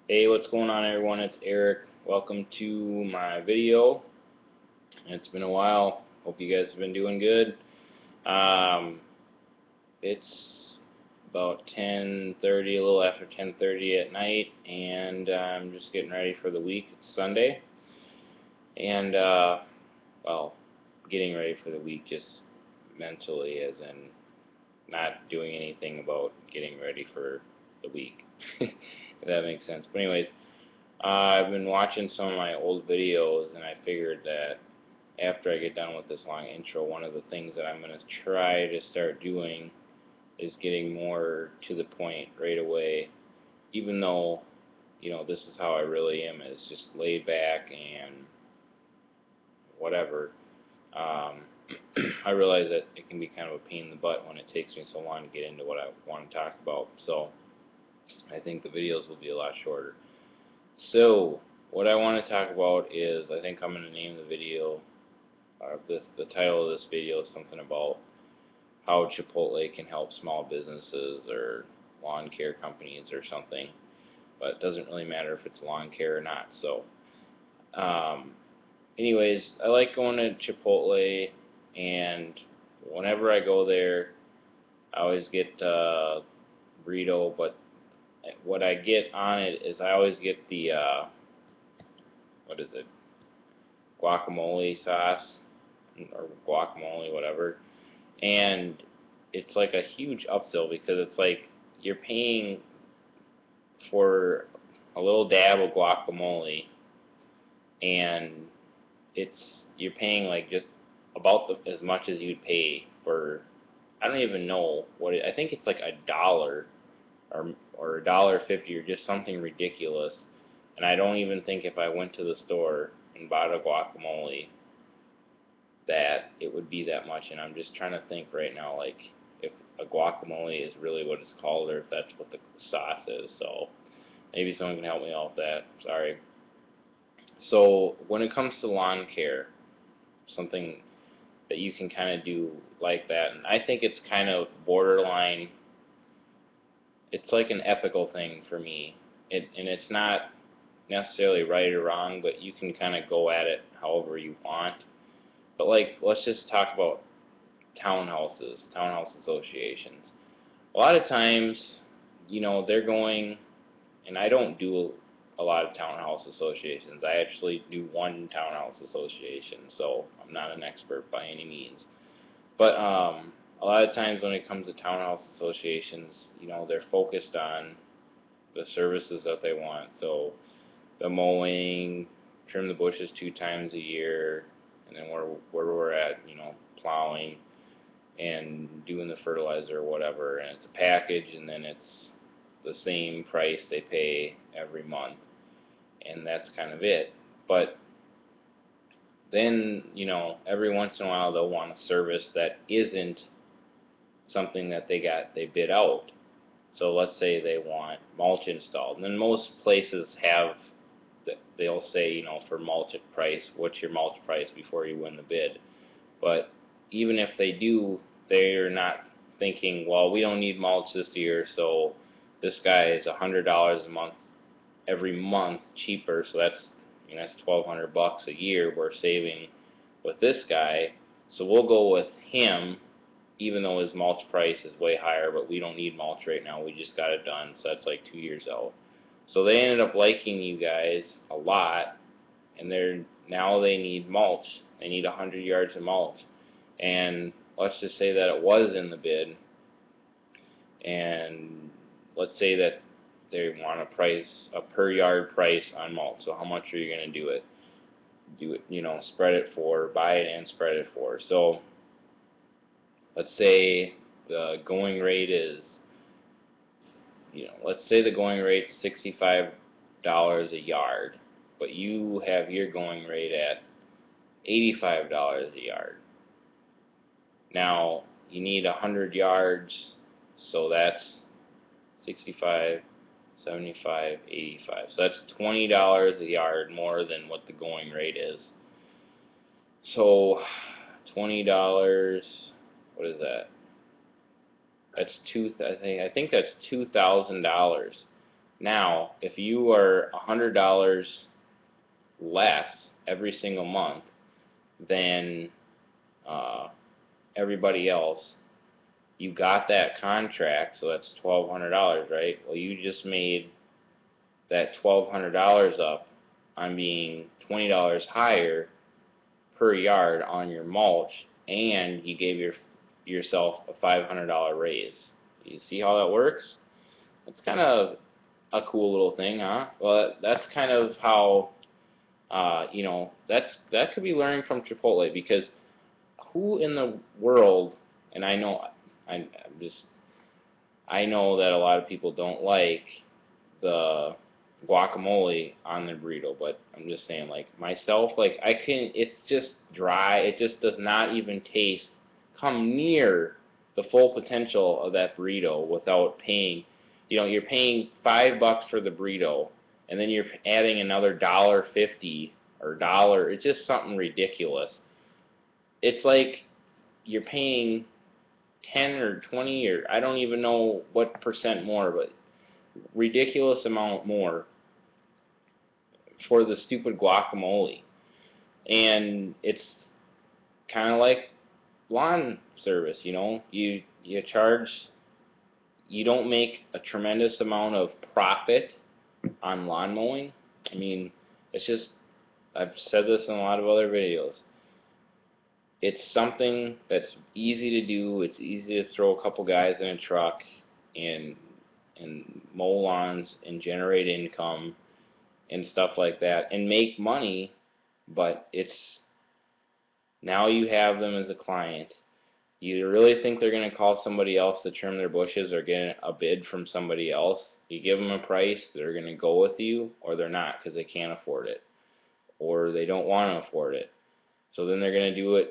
Hey, what's going on everyone? It's Eric. Welcome to my video. It's been a while. Hope you guys have been doing good. Um, it's about 10:30, a little after 10:30 at night, and I'm just getting ready for the week. It's Sunday, and well, getting ready for the week just mentally, as in not doing anything about getting ready for the week. If that makes sense. But anyways, I've been watching some of my old videos, and I figured that after I get done with this long intro, one of the things that I'm going to try to start doing is getting more to the point right away, even though, this is how I really am, is just laid back and whatever. Um, I realize that it can be kind of a pain in the butt when it takes me so long to get into what I want to talk about, so I think the videos will be a lot shorter. So, what I want to talk about is, I think I'm going to name the video, the title of this video is something about how Chipotle can help small businesses or lawn care companies or something, but it doesn't really matter if it's lawn care or not. So, um, anyways, I like going to Chipotle, and whenever I go there, I always get burrito, but what I get on it is I always get the, what is it, guacamole sauce, or guacamole, whatever, and it's like a huge upsell because it's like you're paying for a little dab of guacamole, and you're paying like just about as much as you'd pay for, I don't even know what I think it's like $1 or $1.50 or just something ridiculous. And I don't even think if I went to the store and bought a guacamole that it would be that much. And I'm just trying to think right now, like, if a guacamole is really what it's called, or if that's what the sauce is. So maybe someone can help me out with that. Sorry. So when it comes to lawn care, something that you can kind of do like that, and I think it's kind of borderline. It's like an ethical thing for me, and it's not necessarily right or wrong, but you can kind of go at it however you want. But like, let's just talk about townhouse associations. A lot of times, they're going, and I don't do a lot of townhouse associations. I actually do one townhouse association, so I'm not an expert by any means. But a lot of times when it comes to townhouse associations, they're focused on the services that they want. So the mowing, trim the bushes 2 times a year, and then where we're at, plowing and doing the fertilizer or whatever, and it's a package, and then it's the same price they pay every month, and that's kind of it. But then, every once in a while they'll want a service that isn't something that they bid out. So let's say they want mulch installed, and then most places have, they'll say, for mulch price, what's your mulch price before you win the bid. But even if they do, they're not thinking, well, we don't need mulch this year, so this guy is $100 a month every month cheaper, so that's $1,200 a year we're saving with this guy, so we'll go with him, even though his mulch price is way higher, but we don't need mulch right now, we just got it done, so that's like 2 years out. So they ended up liking you guys a lot, and now they need mulch. They need 100 yards of mulch, and let's just say that it was in the bid, and let's say that they want a per yard price on mulch. So how much are you going to do it? Spread it for, buy it and spread it for. So let's say the going rate is, let's say the going rate is $65 a yard, but you have your going rate at $85 a yard. Now you need 100 yards, so that's 65, 75, 85. So that's $20 a yard more than what the going rate is. So $20, what is that? That's I think that's $2,000 Now, if you are $100 less every single month than uh, everybody else, you got that contract, so that's $1,200, right? Well, you just made that $1,200 up on being $20 higher per yard on your mulch, and you gave yourself a $500 raise. You see how that works? That's kind of a cool little thing, huh? Well, that's kind of how that could be learning from Chipotle, because who in the world, and I'm just I know that a lot of people don't like the guacamole on their burrito, but I'm just saying, like myself, like it's just dry. It just does not even come near the full potential of that burrito without paying. You're paying $5 for the burrito, and then you're adding another $1.50 or dollar. It's just something ridiculous. It's like you're paying 10 or 20, or I don't even know what percent more, but ridiculous amount more for the stupid guacamole. And it's kind of like lawn service, you charge, you don't make a tremendous amount of profit on lawn mowing. I mean, it's just, I've said this in a lot of other videos. It's something that's easy to do. It's easy to throw a couple guys in a truck and mow lawns and generate income and stuff like that and make money, but it's now you have them as a client. You really think they're going to call somebody else to trim their bushes or get a bid from somebody else? You give them a price, they're going to go with you, or they're not because they can't afford it, or they don't want to afford it. So then they're going to do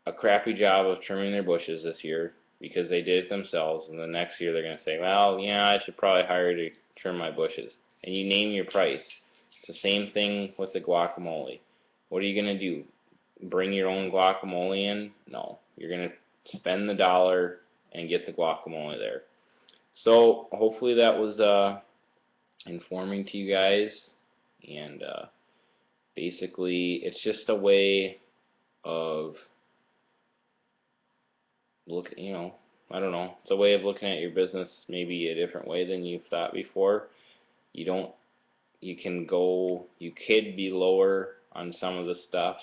a crappy job of trimming their bushes this year because they did it themselves, and the next year they're going to say, well, yeah, I should probably hire you to trim my bushes. And you name your price. It's the same thing with the guacamole. What are you going to do? Bring your own guacamole in? No. You're going to spend the dollar and get the guacamole there. So hopefully that was informing to you guys. And basically it's just a way of I don't know. It's a way of looking at your business maybe a different way than you've thought before. You don't, you could be lower on some of the stuff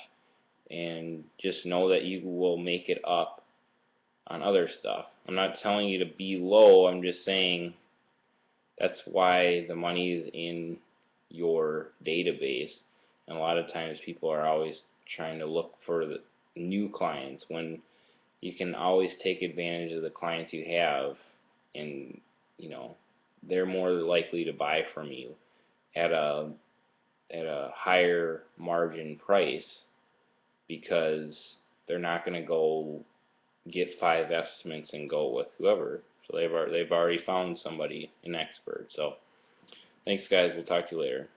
and just know that you will make it up on other stuff. I'm not telling you to be low, I'm just saying that's why the money is in your database. And a lot of times people are always trying to look for the new clients when you can always take advantage of the clients you have, and they're more likely to buy from you at a higher margin price because they're not going to go get 5 estimates and go with whoever. So they've already found somebody, an expert. So thanks guys, we'll talk to you later.